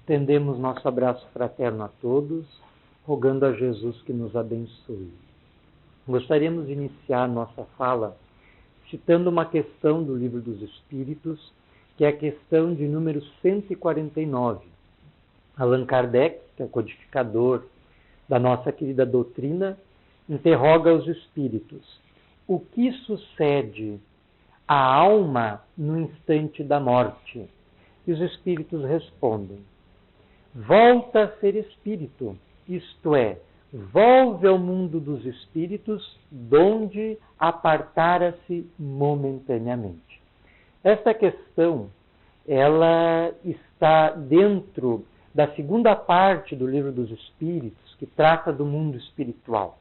Estendemos nosso abraço fraterno a todos, rogando a Jesus que nos abençoe. Gostaríamos de iniciar nossa fala citando uma questão do Livro dos Espíritos, que é a questão de número 149. Allan Kardec, que é o codificador da nossa querida doutrina, interroga os espíritos: o que sucede à alma no instante da morte? E os espíritos respondem: volta a ser espírito, isto é, volve ao mundo dos espíritos, donde apartara-se momentaneamente. Esta questão, ela está dentro da segunda parte do Livro dos Espíritos, que trata do mundo espiritual,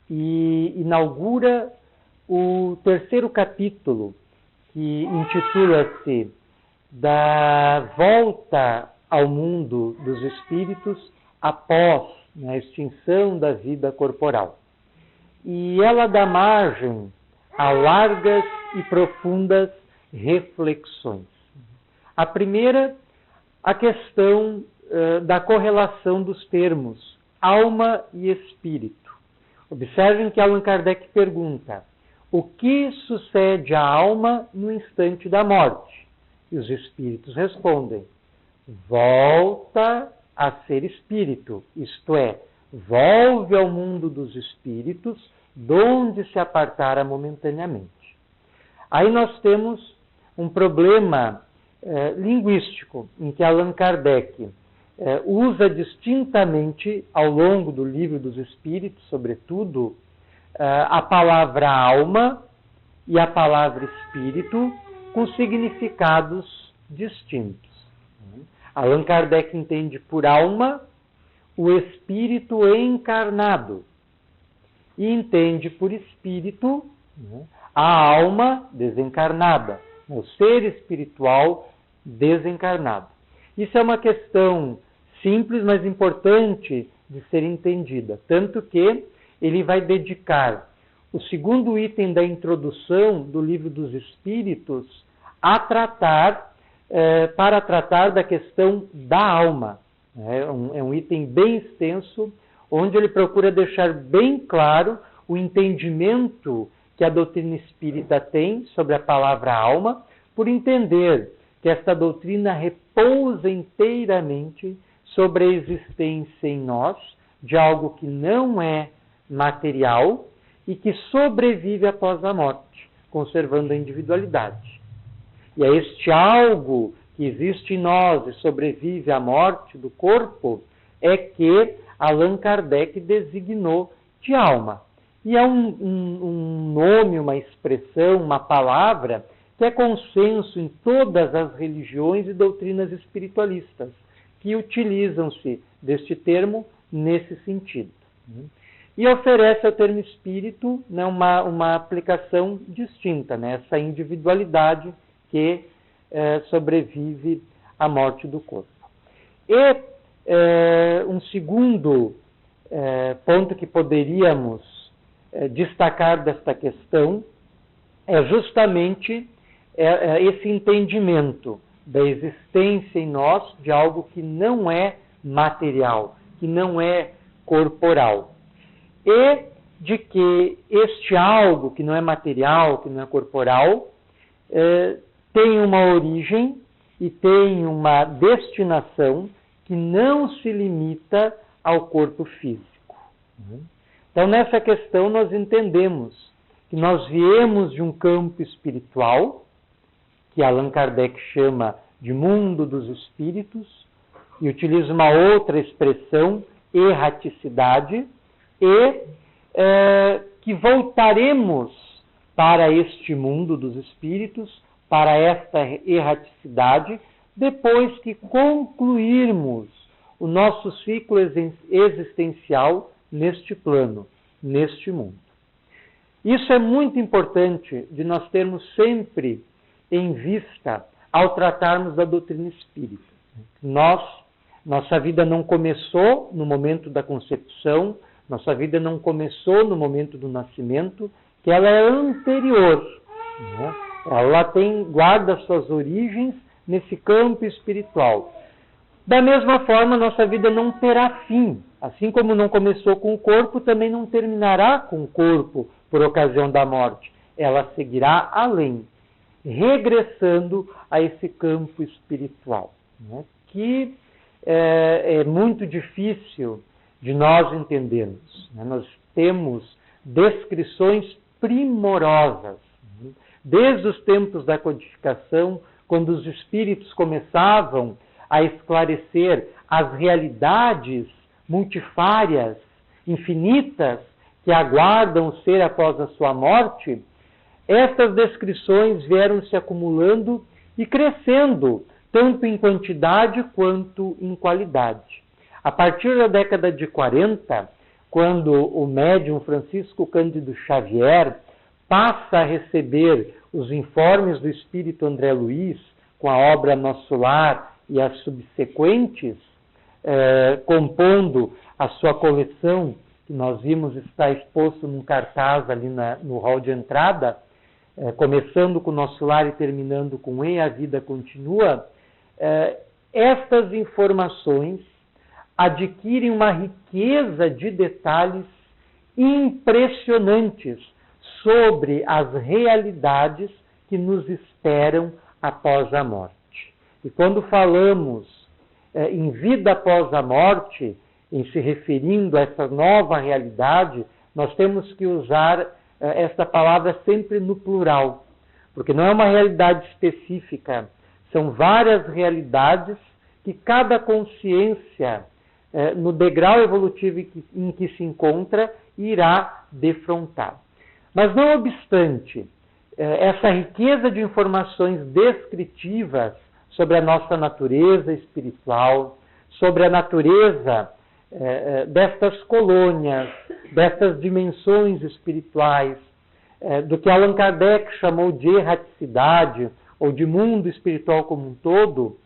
e inaugura o terceiro capítulo, que intitula-se da volta ao mundo dos espíritos após a extinção da vida corporal. E ela dá margem a largas e profundas reflexões. A primeira, a questão da correlação dos termos alma e espírito. Observem que Allan Kardec pergunta: o que sucede à alma no instante da morte? E os espíritos respondem: volta a ser espírito, isto é, volve ao mundo dos espíritos, donde se apartara momentaneamente. Aí nós temos um problema linguístico, em que Allan Kardec usa distintamente, ao longo do Livro dos Espíritos, sobretudo, a palavra alma e a palavra espírito com significados distintos. Allan Kardec entende por alma o espírito encarnado e entende por espírito a alma desencarnada, o ser espiritual desencarnado. Isso é uma questão simples, mas importante de ser entendida, tanto que ele vai dedicar o segundo item da introdução do Livro dos Espíritos para tratar da questão da alma. É um item bem extenso, onde ele procura deixar bem claro o entendimento que a doutrina espírita tem sobre a palavra alma, por entender que esta doutrina repousa inteiramente sobre a existência em nós de algo que não é material e que sobrevive após a morte, conservando a individualidade. E é este algo que existe em nós e sobrevive à morte do corpo é que Allan Kardec designou de alma. E é um nome, uma expressão, uma palavra que é consenso em todas as religiões e doutrinas espiritualistas, que utilizam-se deste termo nesse sentido. E oferece ao termo espírito uma aplicação distinta, essa individualidade que sobrevive à morte do corpo. E um segundo ponto que poderíamos destacar desta questão é justamente esse entendimento da existência em nós de algo que não é material, que não é corporal. E de que este algo que não é material, que não é corporal, tem uma origem e tem uma destinação que não se limita ao corpo físico. Então, nessa questão, nós entendemos que nós viemos de um campo espiritual, que Allan Kardec chama de mundo dos espíritos, e utiliza uma outra expressão, erraticidade, e que voltaremos para este mundo dos espíritos, para esta erraticidade, depois que concluirmos o nosso ciclo existencial neste plano, neste mundo. Isso é muito importante de nós termos sempre em vista ao tratarmos da doutrina espírita. Nossa vida não começou no momento da concepção, nossa vida não começou no momento do nascimento, que ela é anterior. Ela guarda suas origens nesse campo espiritual. Da mesma forma, nossa vida não terá fim. Assim como não começou com o corpo, também não terminará com o corpo por ocasião da morte. Ela seguirá além, regressando a esse campo espiritual, né? Que é muito difícil de nós entendermos, né? Nós temos descrições primorosas, né? Desde os tempos da codificação, quando os espíritos começavam a esclarecer as realidades multifárias, infinitas, que aguardam o ser após a sua morte, estas descrições vieram se acumulando e crescendo, tanto em quantidade quanto em qualidade. A partir da década de 40, quando o médium Francisco Cândido Xavier passa a receber os informes do espírito André Luiz, com a obra Nosso Lar e as subsequentes, compondo a sua coleção, que nós vimos está exposto num cartaz ali no hall de entrada, começando com Nosso Lar e terminando com E a Vida Continua, estas informações adquirem uma riqueza de detalhes impressionantes sobre as realidades que nos esperam após a morte. E quando falamos em vida após a morte, em se referindo a essa nova realidade, nós temos que usar esta palavra sempre no plural, porque não é uma realidade específica, são várias realidades que cada consciência, no degrau evolutivo em que se encontra, irá defrontar. Mas não obstante, essa riqueza de informações descritivas sobre a nossa natureza espiritual, sobre a natureza destas colônias, destas dimensões espirituais, do que Allan Kardec chamou de erraticidade, ou de mundo espiritual como um todo,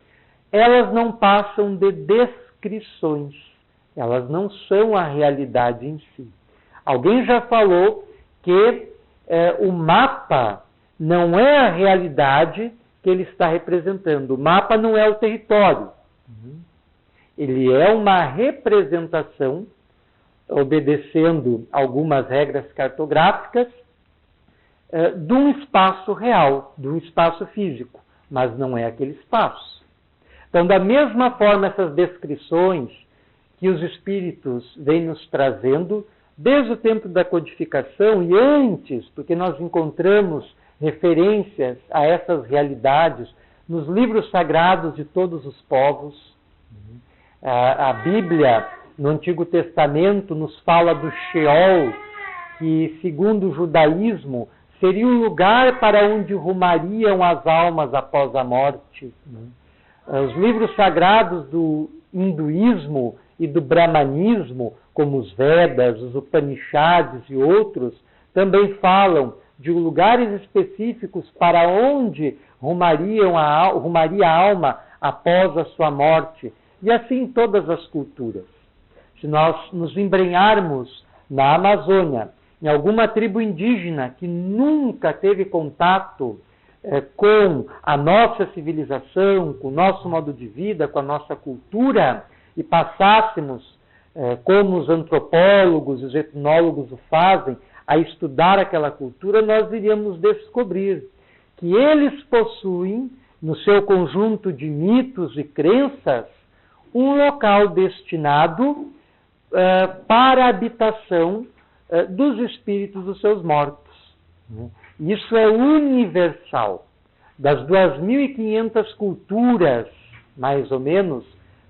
elas não passam de descrições, elas não são a realidade em si. Alguém já falou que o mapa não é a realidade que ele está representando. O mapa não é o território. Ele é uma representação, obedecendo algumas regras cartográficas, de um espaço real, de um espaço físico, mas não é aquele espaço. Então, da mesma forma, essas descrições que os espíritos vêm nos trazendo, desde o tempo da codificação e antes, porque nós encontramos referências a essas realidades nos livros sagrados de todos os povos. A Bíblia, no Antigo Testamento, nos fala do Sheol, que, segundo o judaísmo, seria um lugar para onde rumariam as almas após a morte. Os livros sagrados do hinduísmo e do brahmanismo, como os Vedas, os Upanishads e outros, também falam de lugares específicos para onde rumaria a alma após a sua morte. E assim em todas as culturas. Se nós nos embrenharmos na Amazônia, em alguma tribo indígena que nunca teve contato com a nossa civilização, com o nosso modo de vida, com a nossa cultura, e passássemos, como os antropólogos e os etnólogos o fazem, a estudar aquela cultura, nós iríamos descobrir que eles possuem, no seu conjunto de mitos e crenças, um local destinado para a habitação dos espíritos dos seus mortos. Isso é universal. Das 2.500 culturas, mais ou menos,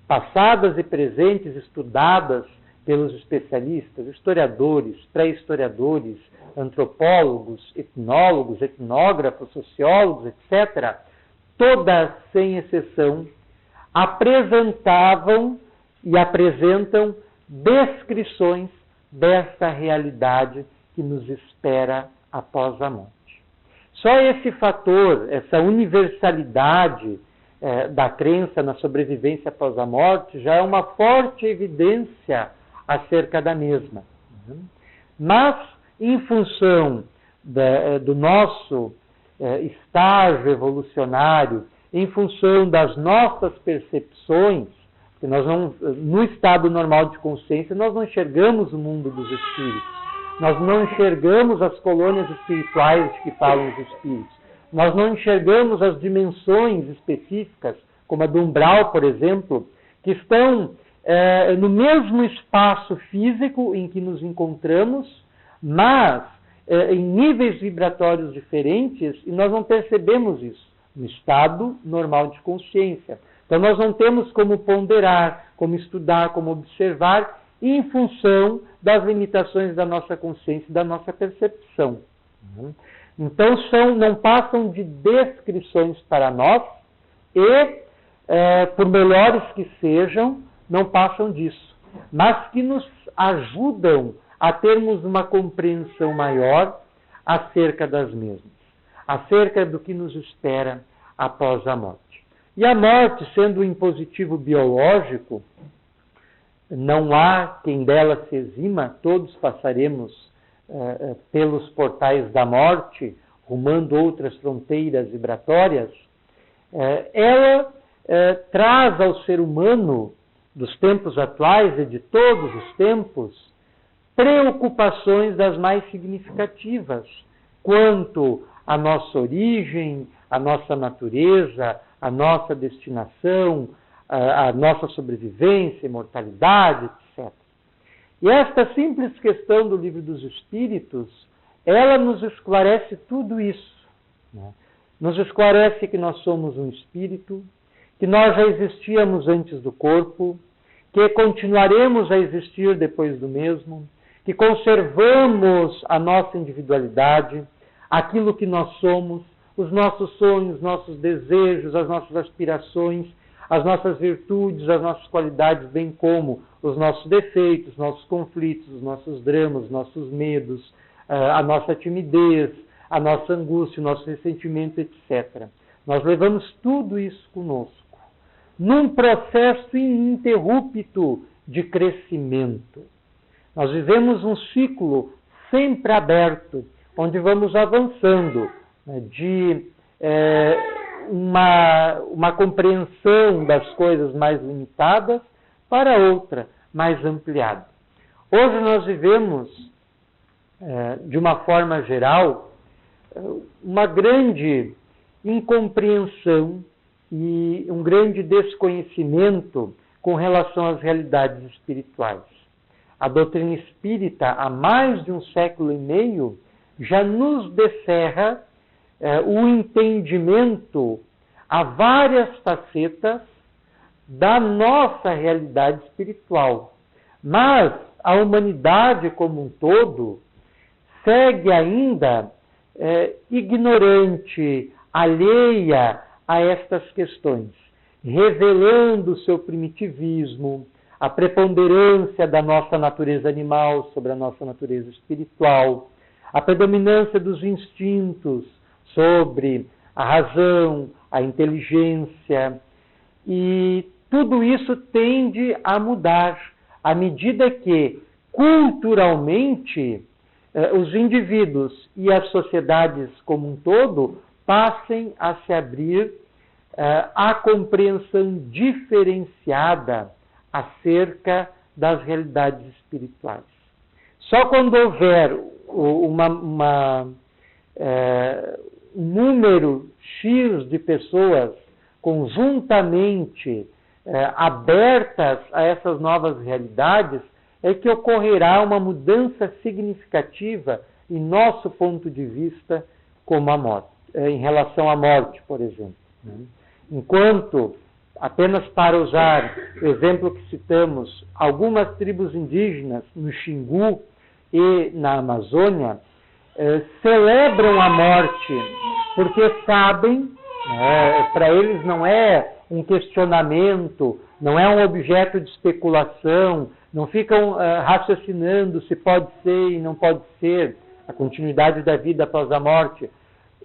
passadas e presentes, estudadas pelos especialistas, historiadores, pré-historiadores, antropólogos, etnólogos, etnógrafos, sociólogos, etc., todas, sem exceção, apresentavam e apresentam descrições dessa realidade que nos espera após a morte. Só esse fator, essa universalidade da crença na sobrevivência após a morte, já é uma forte evidência acerca da mesma. Mas, em função do nosso estágio evolucionário, em função das nossas percepções, Porque nós não, no estado normal de consciência, nós não enxergamos o mundo dos espíritos. Nós não enxergamos as colônias espirituais de que falam os espíritos. Nós não enxergamos as dimensões específicas, como a do umbral, por exemplo, que estão no mesmo espaço físico em que nos encontramos, mas em níveis vibratórios diferentes, e nós não percebemos isso no estado normal de consciência. Então nós não temos como ponderar, como estudar, como observar, em função das limitações da nossa consciência e da nossa percepção. Então não passam de descrições para nós e, por melhores que sejam, não passam disso, mas que nos ajudam a termos uma compreensão maior acerca das mesmas, acerca do que nos espera após a morte. E a morte, sendo um impositivo biológico, não há quem dela se exima, todos passaremos pelos portais da morte, rumando outras fronteiras vibratórias. Ela traz ao ser humano, dos tempos atuais e de todos os tempos, preocupações das mais significativas quanto à nossa origem, à nossa natureza, à nossa destinação, à nossa sobrevivência, imortalidade, etc. E esta simples questão do Livro dos Espíritos, ela nos esclarece tudo isso. Nos esclarece que nós somos um espírito, que nós já existíamos antes do corpo, que continuaremos a existir depois do mesmo, que conservamos a nossa individualidade, aquilo que nós somos, os nossos sonhos, nossos desejos, as nossas aspirações, as nossas virtudes, as nossas qualidades, bem como os nossos defeitos, os nossos conflitos, os nossos dramas, os nossos medos, a nossa timidez, a nossa angústia, o nosso ressentimento, etc. Nós levamos tudo isso conosco, num processo ininterrupto de crescimento. Nós vivemos um ciclo sempre aberto, onde vamos avançando de uma compreensão das coisas mais limitadas para outra mais ampliada. Hoje nós vivemos, de uma forma geral, uma grande incompreensão e um grande desconhecimento com relação às realidades espirituais. A doutrina espírita, há mais de 1,5 séculos, já nos descerra o entendimento a várias facetas da nossa realidade espiritual. Mas a humanidade como um todo segue ainda ignorante, alheia a estas questões, revelando o seu primitivismo, a preponderância da nossa natureza animal sobre a nossa natureza espiritual, a predominância dos instintos sobre a razão, a inteligência, e tudo isso tende a mudar à medida que, culturalmente, os indivíduos e as sociedades como um todo passem a se abrir à compreensão diferenciada acerca das realidades espirituais. Só quando houver um número X de pessoas conjuntamente abertas a essas novas realidades, é que ocorrerá uma mudança significativa em nosso ponto de vista como a morte, em relação à morte, por exemplo. Enquanto, apenas para usar o exemplo que citamos, algumas tribos indígenas no Xingu e na Amazônia celebram a morte porque sabem, para eles não é um questionamento, não é um objeto de especulação, não ficam raciocinando se pode ser e não pode ser a continuidade da vida após a morte.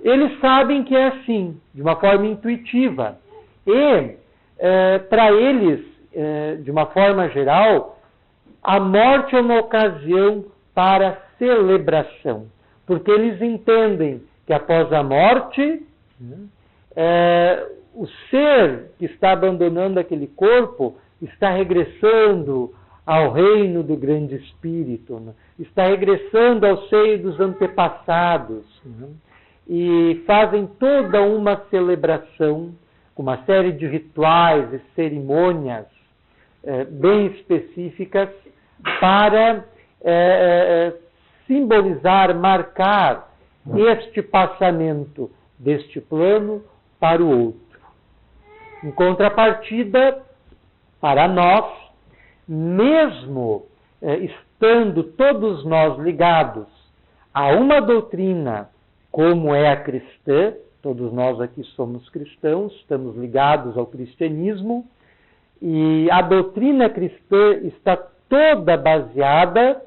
Eles sabem que é assim, de uma forma intuitiva. E, para eles, de uma forma geral, a morte é uma ocasião para celebração. Porque eles entendem que após a morte o ser que está abandonando aquele corpo está regressando ao reino do grande Espírito, né? Está regressando ao seio dos antepassados, né? E fazem toda uma celebração, com uma série de rituais e cerimônias bem específicas para simbolizar, marcar este passamento deste plano para o outro. Em contrapartida, para nós, mesmo estando todos nós ligados a uma doutrina como é a cristã, todos nós aqui somos cristãos, estamos ligados ao cristianismo, e a doutrina cristã está toda baseada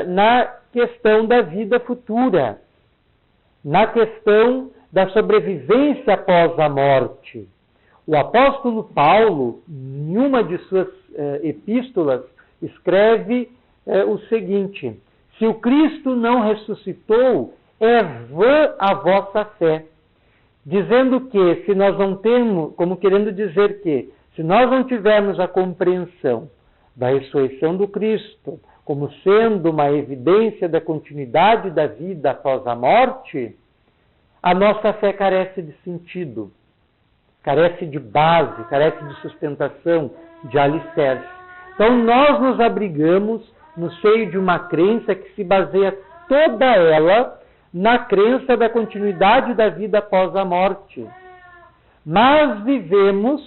na questão da vida futura, na questão da sobrevivência após a morte. O apóstolo Paulo, em uma de suas epístolas, escreve o seguinte: se o Cristo não ressuscitou, é vã a vossa fé. Dizendo que, se nós não temos, como querendo dizer que, se nós não tivermos a compreensão da ressurreição do Cristo como sendo uma evidência da continuidade da vida após a morte, a nossa fé carece de sentido, carece de base, carece de sustentação, de alicerce. Então nós nos abrigamos no seio de uma crença que se baseia toda ela na crença da continuidade da vida após a morte. Mas vivemos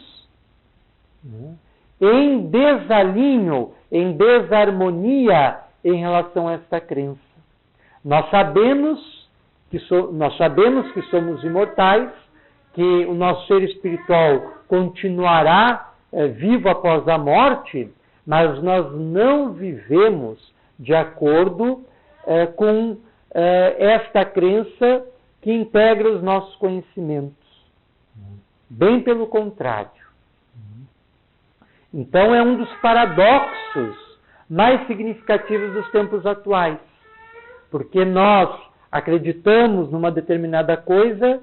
em desalinho, em desarmonia em relação a esta crença. Nós sabemos que somos imortais, que o nosso ser espiritual continuará vivo após a morte, mas nós não vivemos de acordo com esta crença que integra os nossos conhecimentos. Bem pelo contrário. Então é um dos paradoxos mais significativos dos tempos atuais. Porque nós acreditamos numa determinada coisa,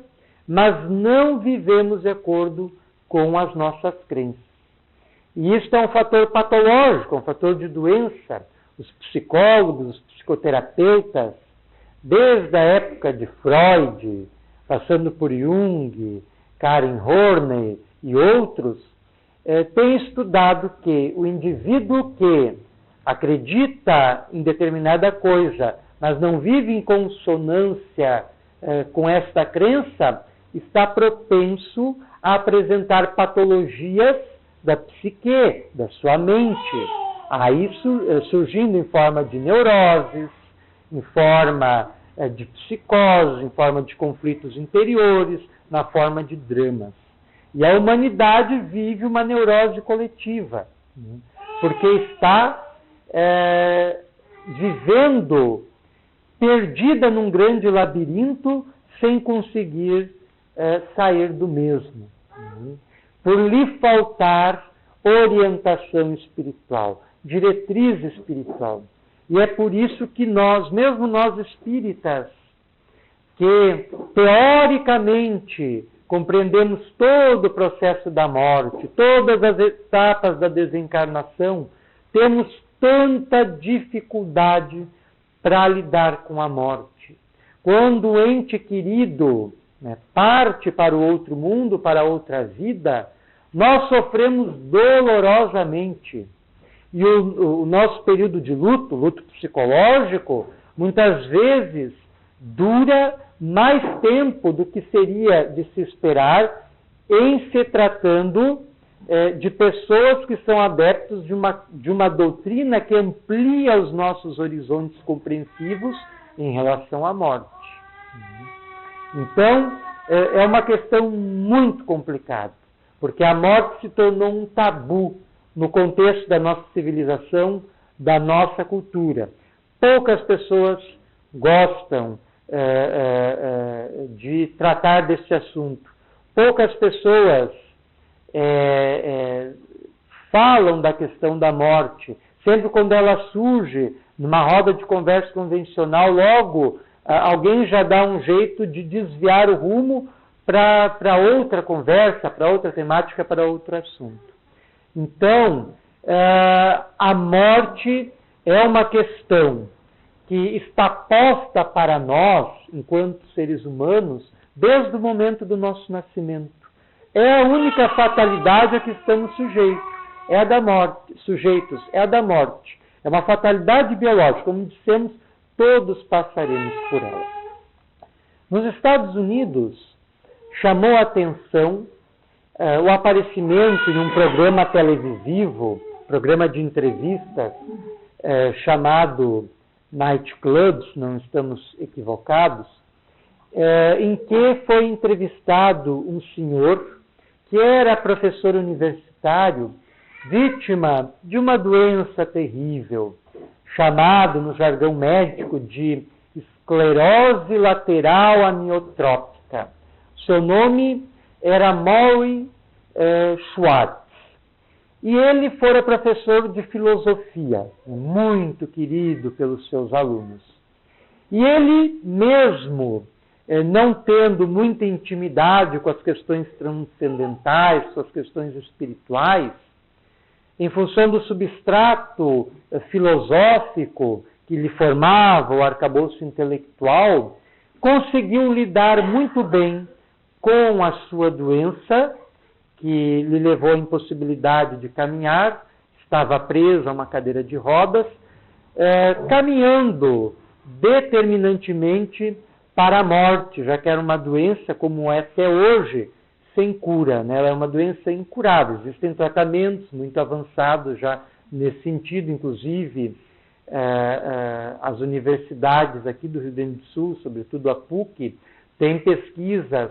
mas não vivemos de acordo com as nossas crenças. E isso é um fator patológico, um fator de doença. Os psicólogos, os psicoterapeutas, desde a época de Freud, passando por Jung, Karen Horney e outros, têm estudado que o indivíduo que acredita em determinada coisa, mas não vive em consonância com esta crença, está propenso a apresentar patologias da psique, da sua mente. Aí surgindo em forma de neuroses, em forma de psicose, em forma de conflitos interiores, na forma de dramas. E a humanidade vive uma neurose coletiva, porque está vivendo perdida num grande labirinto sem conseguir sair do mesmo, por lhe faltar orientação espiritual, diretriz espiritual. E é por isso que nós, mesmo nós espíritas, que teoricamente compreendemos todo o processo da morte, todas as etapas da desencarnação, temos tanta dificuldade para lidar com a morte. Quando o ente querido parte para o outro mundo, para outra vida, nós sofremos dolorosamente. E o nosso período de luto psicológico, muitas vezes uma mais tempo do que seria de se esperar em se tratando de pessoas que são adeptos de uma doutrina que amplia os nossos horizontes compreensivos em relação à morte. Então, é uma questão muito complicada, porque a morte se tornou um tabu no contexto da nossa civilização, da nossa cultura. Poucas pessoas gostam de tratar deste assunto. Poucas pessoas falam da questão da morte. Sempre quando ela surge numa roda de conversa convencional, logo alguém já dá um jeito de desviar o rumo para outra conversa, para outra temática, para outro assunto. Então, a morte é uma questão que está posta para nós, enquanto seres humanos, desde o momento do nosso nascimento. É a única fatalidade a que estamos sujeitos, é a da morte. É uma fatalidade biológica, como dissemos, todos passaremos por ela. Nos Estados Unidos, chamou a atenção o aparecimento em um programa televisivo, programa de entrevistas, chamado Night Club, se não estamos equivocados, em que foi entrevistado um senhor que era professor universitário, vítima de uma doença terrível, chamado no jargão médico de esclerose lateral amiotrópica. Seu nome era Maury Schwartz. E ele fora professor de filosofia, muito querido pelos seus alunos. E ele mesmo, não tendo muita intimidade com as questões transcendentais, com as questões espirituais, em função do substrato filosófico que lhe formava o arcabouço intelectual, conseguiu lidar muito bem com a sua doença, que lhe levou à impossibilidade de caminhar, estava preso a uma cadeira de rodas, caminhando determinantemente para a morte, já que era uma doença, como é até hoje, sem cura, né? Ela é uma doença incurável. Existem tratamentos muito avançados já nesse sentido, inclusive as universidades aqui do Rio Grande do Sul, sobretudo a PUC, têm pesquisas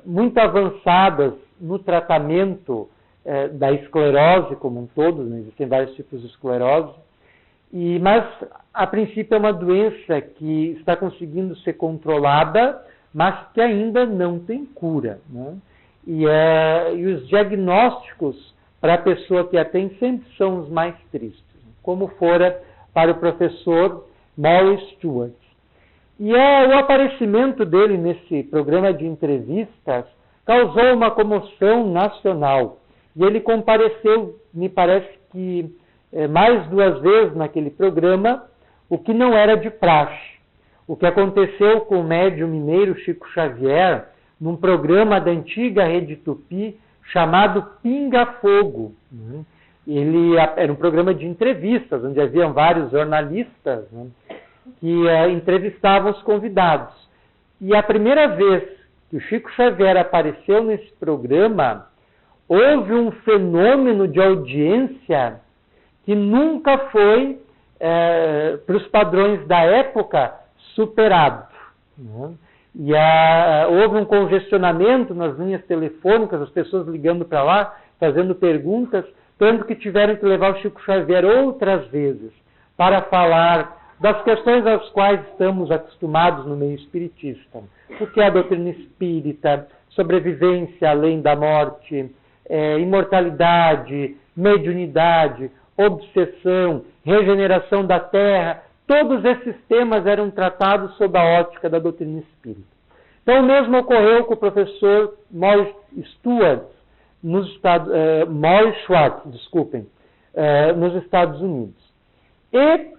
muito avançadas no tratamento da esclerose como um todo, né? Existem vários tipos de esclerose, mas a princípio é uma doença que está conseguindo ser controlada, mas que ainda não tem cura, né? E os diagnósticos para a pessoa que a tem sempre são os mais tristes, como fora para o professor Maury Schwartz. E o aparecimento dele nesse programa de entrevistas causou uma comoção nacional. E ele compareceu, me parece que mais 2 vezes naquele programa, o que não era de praxe. O que aconteceu com o médium mineiro Chico Xavier, num programa da antiga Rede Tupi, chamado Pinga Fogo. Ele era um programa de entrevistas, onde haviam vários jornalistas, né, que entrevistavam os convidados. E a primeira vez que o Chico Xavier apareceu nesse programa, houve um fenômeno de audiência que nunca foi, para os padrões da época, superado. Né? E houve um congestionamento nas linhas telefônicas, as pessoas ligando para lá, fazendo perguntas, tanto que tiveram que levar o Chico Xavier outras vezes para falar das questões às quais estamos acostumados no meio espiritista. O que é a doutrina espírita, sobrevivência além da morte, imortalidade, mediunidade, obsessão, regeneração da Terra. Todos esses temas eram tratados sob a ótica da doutrina espírita. Então, o mesmo ocorreu com o professor Maury Schwartz, nos Estados Unidos. E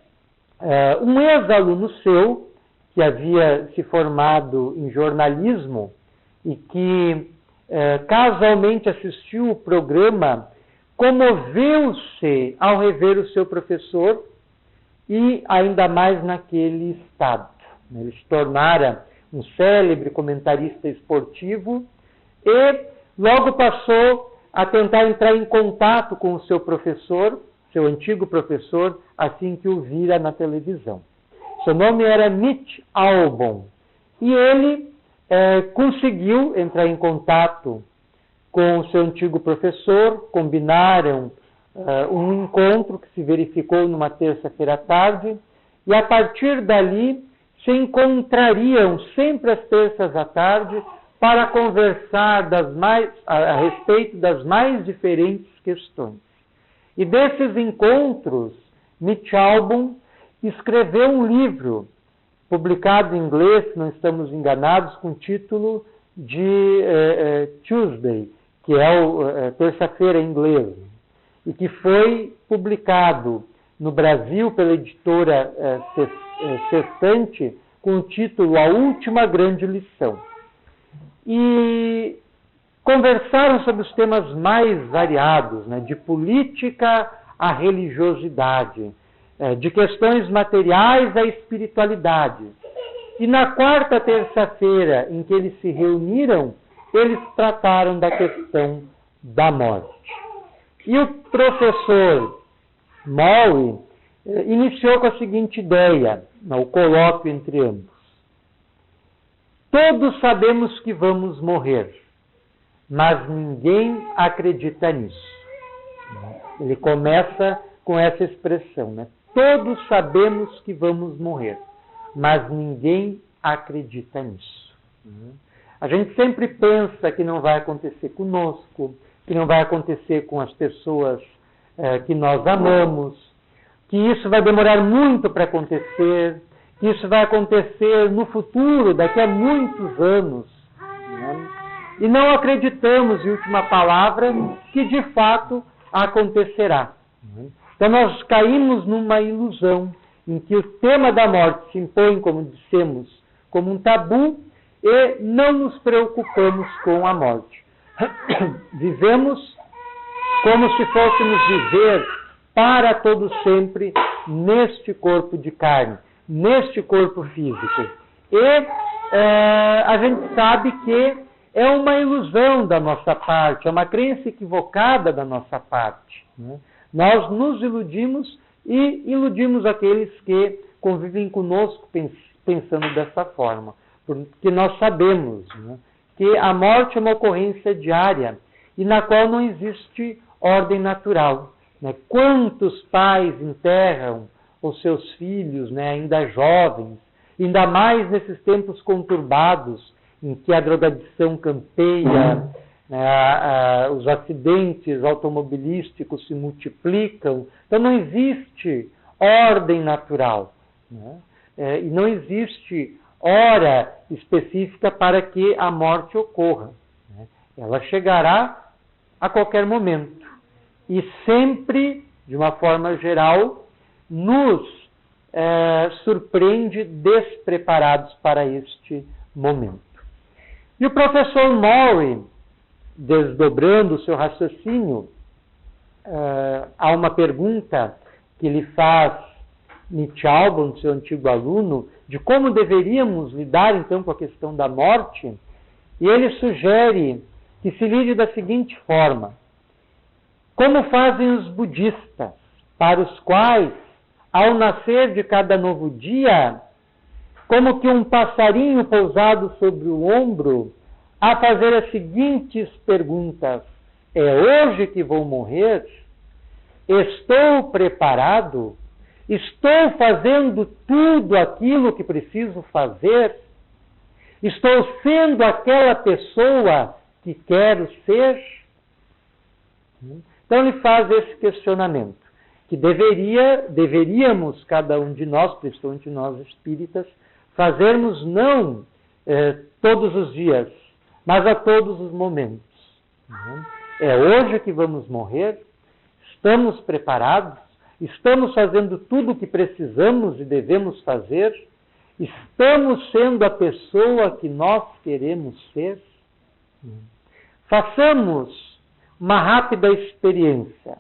um ex-aluno seu, que havia se formado em jornalismo e que casualmente assistiu o programa, comoveu-se ao rever o seu professor e ainda mais naquele estado. Ele se tornara um célebre comentarista esportivo e logo passou a tentar entrar em contato com o seu professor, seu antigo professor, assim que o vira na televisão. Seu nome era Mitch Albom e ele conseguiu entrar em contato com o seu antigo professor, combinaram um encontro que se verificou numa terça-feira à tarde, e a partir dali se encontrariam sempre às terças à tarde para conversar a respeito das mais diferentes questões. E desses encontros, Mitch Albom escreveu um livro, publicado em inglês, se não estamos enganados, com o título de Tuesday, que é terça-feira em inglês, e que foi publicado no Brasil pela editora Sextante com o título A Última Grande Lição. E conversaram sobre os temas mais variados, né, de política à religiosidade, de questões materiais à espiritualidade. E na quarta terça-feira em que eles se reuniram, eles trataram da questão da morte. E o professor Maury iniciou com a seguinte ideia, o colóquio entre ambos. Todos sabemos que vamos morrer, mas ninguém acredita nisso. Ele começa com essa expressão, né? Todos sabemos que vamos morrer, mas ninguém acredita nisso. A gente sempre pensa que não vai acontecer conosco, que não vai acontecer com as pessoas que nós amamos, que isso vai demorar muito para acontecer, que isso vai acontecer no futuro, daqui a muitos anos. Né? E não acreditamos, em última palavra, que de fato acontecerá. Então nós caímos numa ilusão em que o tema da morte se impõe, como dissemos, como um tabu e não nos preocupamos com a morte. Vivemos como se fôssemos viver para todo sempre neste corpo de carne, neste corpo físico. E a gente sabe que é uma ilusão da nossa parte, é uma crença equivocada da nossa parte. Né? Nós nos iludimos e iludimos aqueles que convivem conosco pensando dessa forma. Porque nós sabemos, né, que a morte é uma ocorrência diária e na qual não existe ordem natural. Né? Quantos pais enterram os seus filhos, né, ainda jovens, ainda mais nesses tempos conturbados em que a drogadição campeia, os acidentes automobilísticos se multiplicam. Então não existe ordem natural. Né? E não existe hora específica para que a morte ocorra. Né? Ela chegará a qualquer momento. E sempre, de uma forma geral, nos surpreende despreparados para este momento. E o professor Maury, desdobrando o seu raciocínio, há uma pergunta que ele faz Nietzsche Albon, seu antigo aluno, de como deveríamos lidar então com a questão da morte, e ele sugere que se lide da seguinte forma: como fazem os budistas, para os quais, ao nascer de cada novo dia, como que um passarinho pousado sobre o ombro, a fazer as seguintes perguntas: é hoje que vou morrer? Estou preparado? Estou fazendo tudo aquilo que preciso fazer? Estou sendo aquela pessoa que quero ser? Então ele faz esse questionamento, que deveríamos, cada um de nós, principalmente nós espíritas, fazermos não todos os dias, mas a todos os momentos. É hoje que vamos morrer? Estamos preparados? Estamos fazendo tudo o que precisamos e devemos fazer? Estamos sendo a pessoa que nós queremos ser? Façamos uma rápida experiência.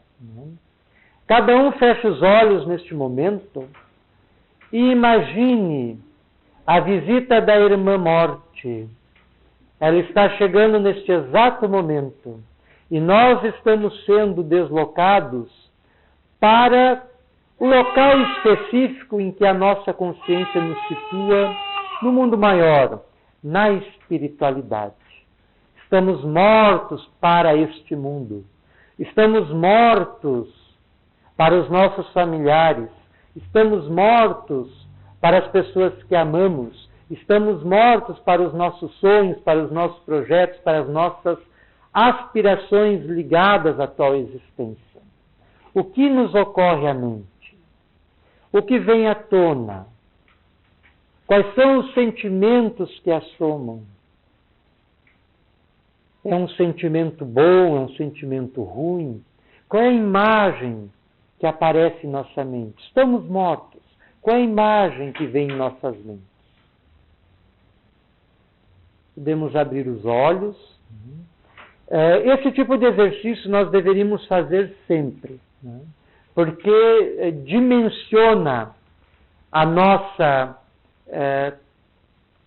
Cada um feche os olhos neste momento e imagine a visita da irmã morte. Ela está chegando neste exato momento e nós estamos sendo deslocados para o local específico em que a nossa consciência nos situa no mundo maior, na espiritualidade. Estamos mortos para este mundo. Estamos mortos para os nossos familiares. Estamos mortos para as pessoas que amamos. Estamos mortos para os nossos sonhos, para os nossos projetos, para as nossas aspirações ligadas à atual existência. O que nos ocorre à mente? O que vem à tona? Quais são os sentimentos que assomam? É um sentimento bom? É um sentimento ruim? Qual é a imagem que aparece em nossa mente? Estamos mortos. Qual é a imagem que vem em nossas mentes? Podemos abrir os olhos. Esse tipo de exercício nós deveríamos fazer sempre, né? Porque dimensiona a nossa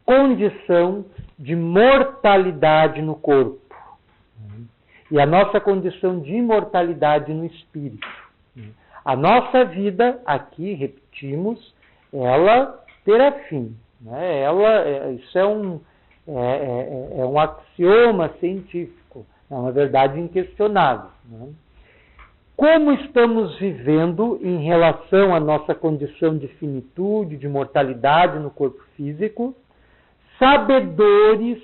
condição de mortalidade no corpo e a nossa condição de imortalidade no espírito. A nossa vida, aqui, repetimos, ela terá fim, né? Isso é um axioma científico, é uma verdade inquestionável, né? Como estamos vivendo em relação à nossa condição de finitude, de mortalidade no corpo físico, sabedores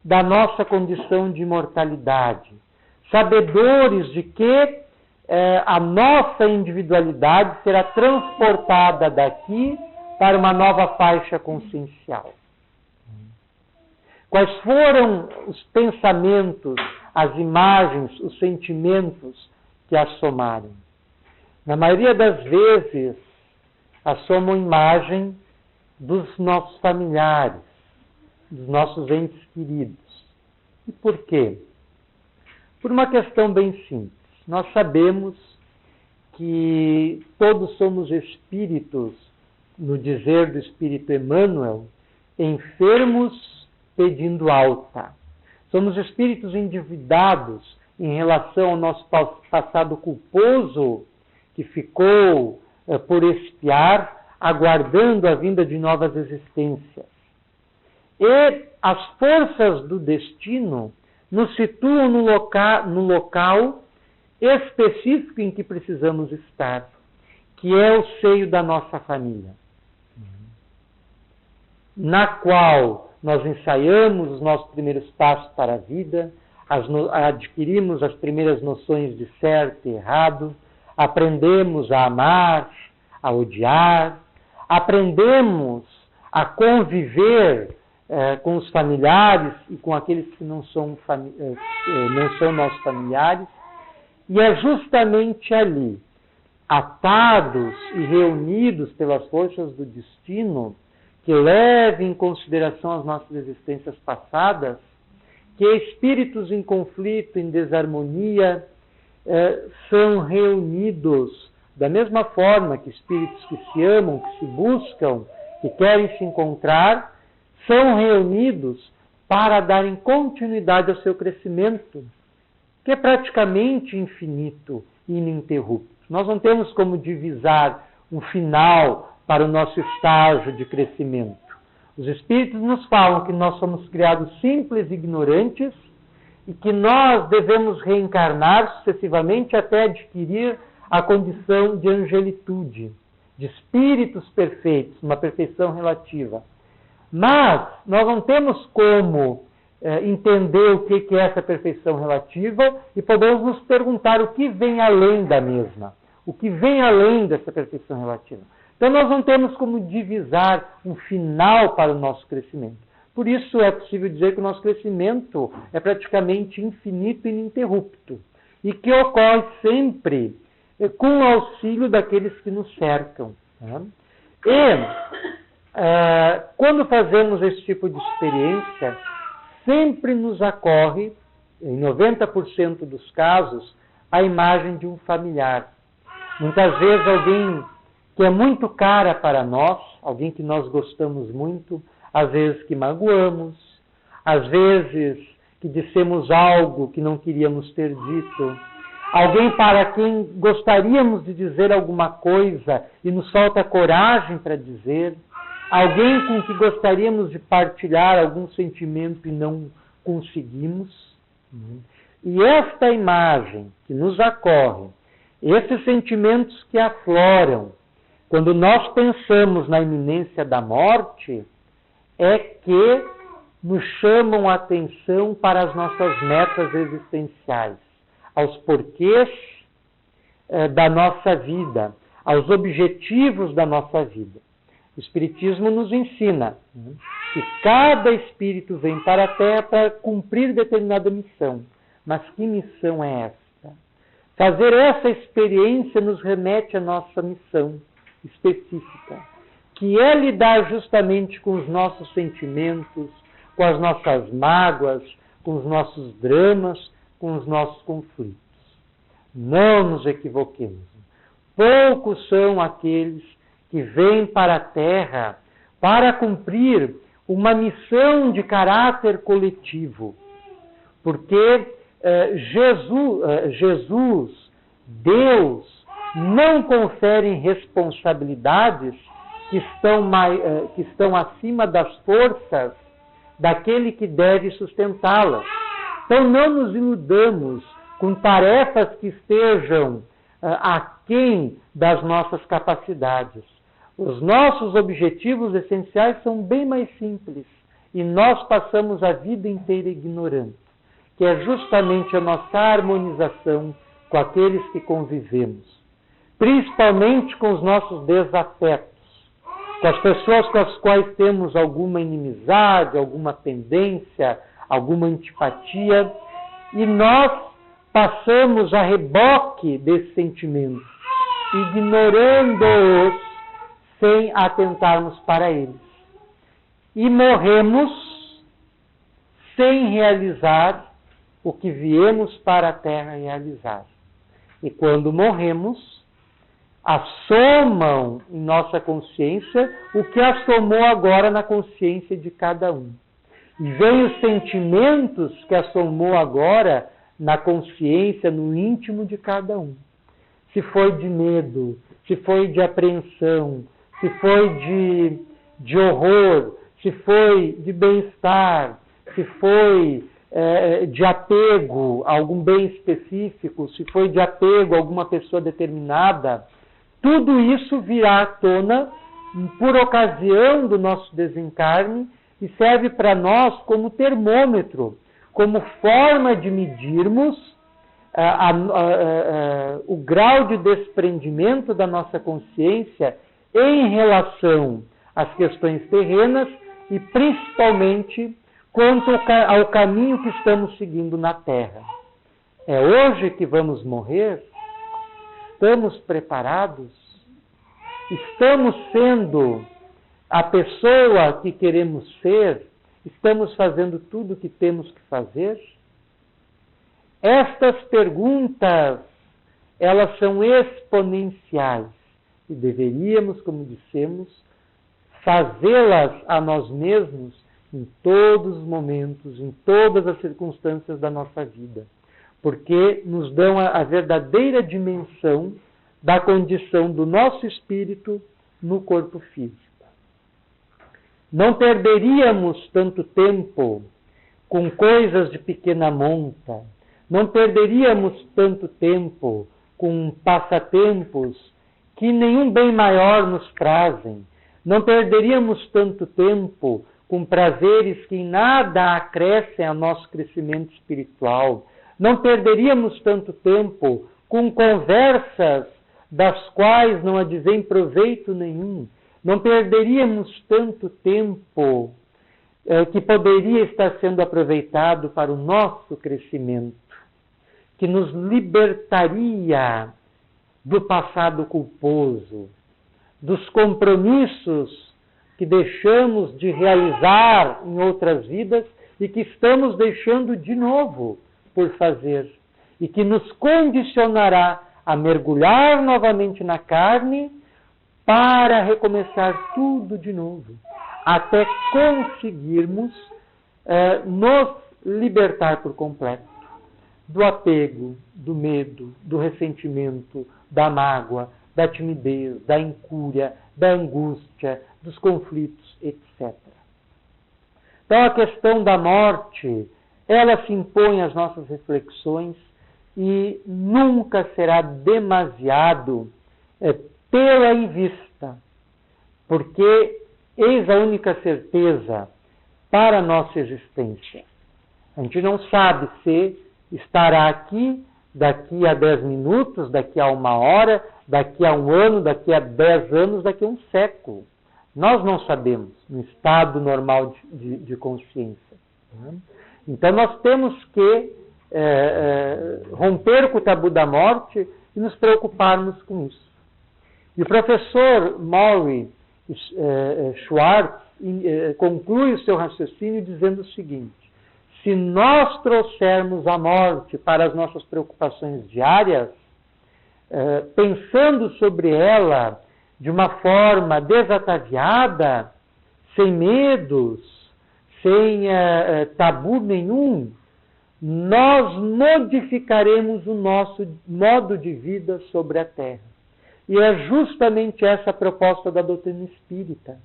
da nossa condição de imortalidade, sabedores de que a nossa individualidade será transportada daqui para uma nova faixa consciencial. Quais foram os pensamentos, as imagens, os sentimentos que assomaram? Na maioria das vezes, assomam imagem dos nossos familiares, dos nossos entes queridos. E por quê? Por uma questão bem simples. Nós sabemos que todos somos espíritos, no dizer do Espírito Emmanuel, enfermos pedindo alta. Somos espíritos endividados em relação ao nosso passado culposo, que ficou por expiar, aguardando a vinda de novas existências. E as forças do destino nos situam no local específico em que precisamos estar, que é o seio da nossa família, na qual nós ensaiamos os nossos primeiros passos para a vida, adquirimos as primeiras noções de certo e errado, aprendemos a amar, a odiar, aprendemos a conviver com os familiares e com aqueles que não são nossos familiares, e é justamente ali, atados e reunidos pelas forças do destino, que levem em consideração as nossas existências passadas, que espíritos em conflito, em desarmonia, são reunidos da mesma forma que espíritos que se amam, que se buscam, que querem se encontrar, são reunidos para darem continuidade ao seu crescimento, que é praticamente infinito e ininterrupto. Nós não temos como divisar um final para o nosso estágio de crescimento. Os espíritos nos falam que nós somos criados simples e ignorantes e que nós devemos reencarnar sucessivamente até adquirir a condição de angelitude, de espíritos perfeitos, uma perfeição relativa. Mas nós não temos como entender o que é essa perfeição relativa e podemos nos perguntar o que vem além da mesma, o que vem além dessa perfeição relativa. Então nós não temos como divisar um final para o nosso crescimento. Por isso é possível dizer que o nosso crescimento é praticamente infinito e ininterrupto e que ocorre sempre com o auxílio daqueles que nos cercam. Né? E quando fazemos esse tipo de experiência, sempre nos ocorre, em 90% dos casos, a imagem de um familiar. Muitas vezes alguém que é muito cara para nós, alguém que nós gostamos muito, às vezes que magoamos, às vezes que dissemos algo que não queríamos ter dito, alguém para quem gostaríamos de dizer alguma coisa e nos falta coragem para dizer, alguém com que gostaríamos de partilhar algum sentimento e não conseguimos. E esta imagem que nos ocorre, esses sentimentos que afloram, quando nós pensamos na iminência da morte, é que nos chamam a atenção para as nossas metas existenciais, aos porquês da nossa vida, aos objetivos da nossa vida. O Espiritismo nos ensina, né, que cada espírito vem para a Terra para cumprir determinada missão. Mas que missão é esta? Fazer essa experiência nos remete à nossa missão específica, que é lidar justamente com os nossos sentimentos, com as nossas mágoas, com os nossos dramas, com os nossos conflitos. Não nos equivoquemos. Poucos são aqueles que vêm para a Terra para cumprir uma missão de caráter coletivo. Porque Jesus, Deus, não confere responsabilidades que estão acima das forças daquele que deve sustentá-las. Então não nos iludamos com tarefas que estejam aquém das nossas capacidades. Os nossos objetivos essenciais são bem mais simples e nós passamos a vida inteira ignorando, que é justamente a nossa harmonização com aqueles que convivemos, principalmente com os nossos desafetos, com as pessoas com as quais temos alguma inimizade, alguma pendência, alguma antipatia, e nós passamos a reboque desses sentimentos, ignorando-os sem atentarmos para eles. E morremos sem realizar o que viemos para a Terra realizar. E quando morremos, assomam em nossa consciência o que assomou agora na consciência de cada um. E vem os sentimentos que assomou agora na consciência, no íntimo de cada um. Se foi de medo, se foi de apreensão, se foi de horror, se foi de bem-estar, se foi de apego a algum bem específico, se foi de apego a alguma pessoa determinada, tudo isso virá à tona por ocasião do nosso desencarne e serve para nós como termômetro, como forma de medirmos o grau de desprendimento da nossa consciência em relação às questões terrenas e principalmente quanto ao caminho que estamos seguindo na Terra. É hoje que vamos morrer? Estamos preparados? Estamos sendo a pessoa que queremos ser? Estamos fazendo tudo o que temos que fazer? Estas perguntas, elas são exponenciais e deveríamos, como dissemos, fazê-las a nós mesmos em todos os momentos, em todas as circunstâncias da nossa vida, porque nos dão a verdadeira dimensão da condição do nosso espírito no corpo físico. Não perderíamos tanto tempo com coisas de pequena monta, não perderíamos tanto tempo com passatempos que nenhum bem maior nos trazem, não perderíamos tanto tempo com prazeres que em nada acrescem ao nosso crescimento espiritual, não perderíamos tanto tempo com conversas das quais não advém proveito nenhum, não perderíamos tanto tempo que poderia estar sendo aproveitado para o nosso crescimento, que nos libertaria do passado culposo, dos compromissos que deixamos de realizar em outras vidas e que estamos deixando de novo por fazer, e que nos condicionará a mergulhar novamente na carne para recomeçar tudo de novo, até conseguirmos nos libertar por completo do apego, do medo, do ressentimento, da mágoa, da timidez, da incúria, da angústia, dos conflitos, etc. Então a questão da morte, ela se impõe às nossas reflexões e nunca será demasiado tê-la em vista, porque eis a única certeza para a nossa existência. A gente não sabe se estará aqui daqui a 10 minutos, daqui a 1 hora, daqui a 1 ano, daqui a 10 anos, daqui a 1 século. Nós não sabemos, no estado normal de consciência. Né? Então, nós temos que romper com o tabu da morte e nos preocuparmos com isso. E o professor Maury Schwartz conclui o seu raciocínio dizendo o seguinte: se nós trouxermos a morte para as nossas preocupações diárias, pensando sobre ela de uma forma desataviada, sem medos, sem tabu nenhum, nós modificaremos o nosso modo de vida sobre a Terra. E é justamente essa a proposta da doutrina espírita.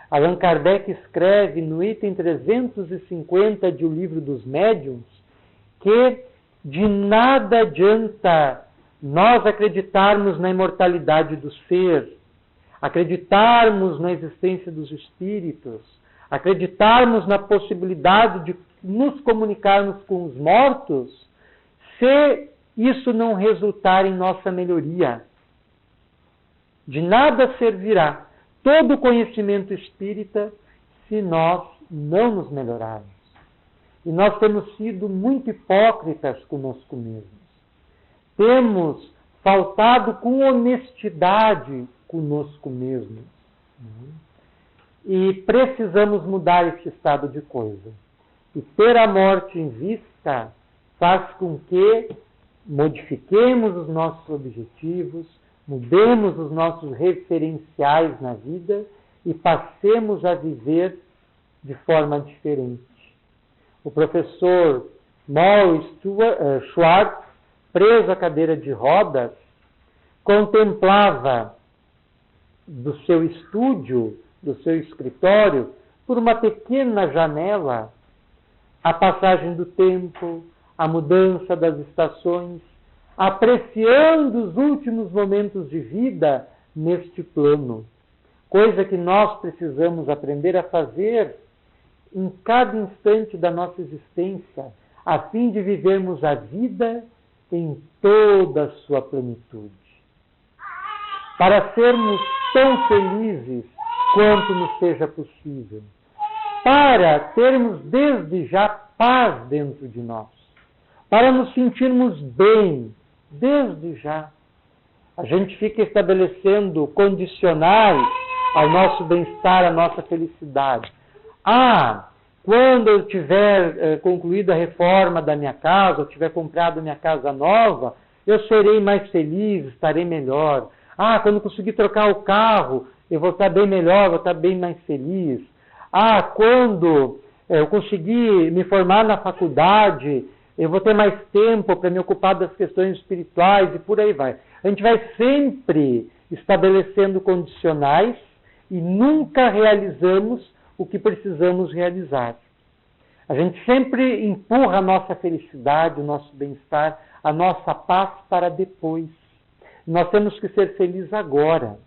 Allan Kardec escreve no item 350 de O Livro dos Médiuns que de nada adianta nós acreditarmos na imortalidade do ser, acreditarmos na existência dos espíritos, acreditarmos na possibilidade de nos comunicarmos com os mortos, se isso não resultar em nossa melhoria. De nada servirá todo o conhecimento espírita se nós não nos melhorarmos. E nós temos sido muito hipócritas conosco mesmos. Temos faltado com honestidade conosco mesmos. E precisamos mudar esse estado de coisa. E ter a morte em vista faz com que modifiquemos os nossos objetivos, mudemos os nossos referenciais na vida e passemos a viver de forma diferente. O professor Maury Schwartz, preso à cadeira de rodas, contemplava do seu estúdio, do seu escritório, por uma pequena janela, a passagem do tempo, a mudança das estações, apreciando os últimos momentos de vida neste plano. Coisa que nós precisamos aprender a fazer em cada instante da nossa existência, a fim de vivermos a vida em toda a sua plenitude. Para sermos tão felizes quanto nos seja possível. Para termos desde já paz dentro de nós. Para nos sentirmos bem desde já. A gente fica estabelecendo condicionais ao nosso bem-estar, à nossa felicidade. Quando eu tiver concluído a reforma da minha casa, ou tiver comprado minha casa nova, eu serei mais feliz, estarei melhor. Quando eu conseguir trocar o carro, eu vou estar bem melhor, vou estar bem mais feliz. Quando eu conseguir me formar na faculdade, eu vou ter mais tempo para me ocupar das questões espirituais e por aí vai. A gente vai sempre estabelecendo condicionais e nunca realizamos o que precisamos realizar. A gente sempre empurra a nossa felicidade, o nosso bem-estar, a nossa paz para depois. Nós temos que ser felizes agora.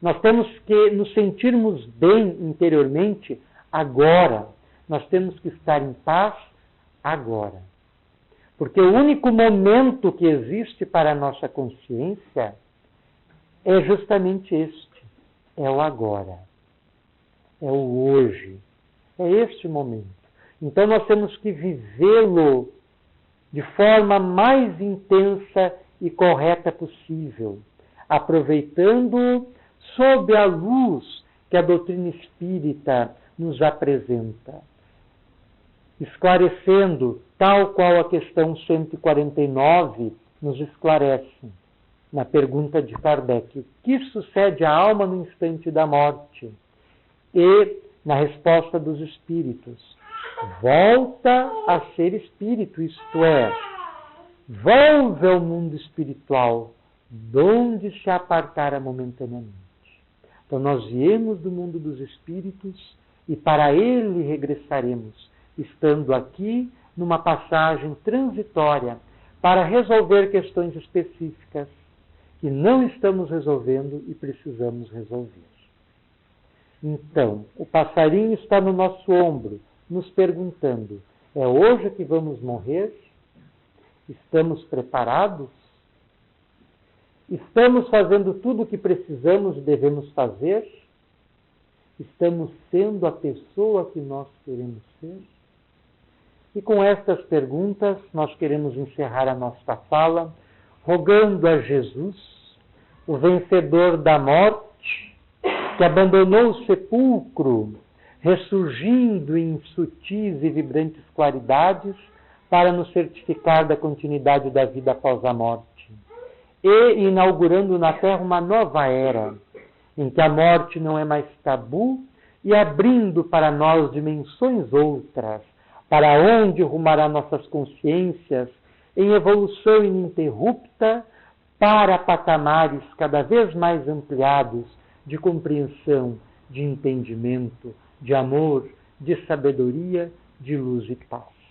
Nós temos que nos sentirmos bem interiormente agora. Nós temos que estar em paz agora. Porque o único momento que existe para a nossa consciência é justamente este. É o agora. É o hoje. É este momento. Então nós temos que vivê-lo de forma mais intensa e correta possível, aproveitando sob a luz que a doutrina espírita nos apresenta, esclarecendo, tal qual a questão 149 nos esclarece, na pergunta de Kardec, o que sucede à alma no instante da morte? E, na resposta dos espíritos, volta a ser espírito, isto é, volve ao mundo espiritual, donde se apartara momentaneamente. Então nós viemos do mundo dos espíritos e para ele regressaremos, estando aqui numa passagem transitória para resolver questões específicas que não estamos resolvendo e precisamos resolver. Então, o passarinho está no nosso ombro, nos perguntando, é hoje que vamos morrer? Estamos preparados? Estamos fazendo tudo o que precisamos e devemos fazer? Estamos sendo a pessoa que nós queremos ser? E com estas perguntas, nós queremos encerrar a nossa fala, rogando a Jesus, o vencedor da morte, que abandonou o sepulcro, ressurgindo em sutis e vibrantes claridades, para nos certificar da continuidade da vida após a morte. E inaugurando na Terra uma nova era, em que a morte não é mais tabu, e abrindo para nós dimensões outras, para onde rumará nossas consciências, em evolução ininterrupta, para patamares cada vez mais ampliados de compreensão, de entendimento, de amor, de sabedoria, de luz e paz.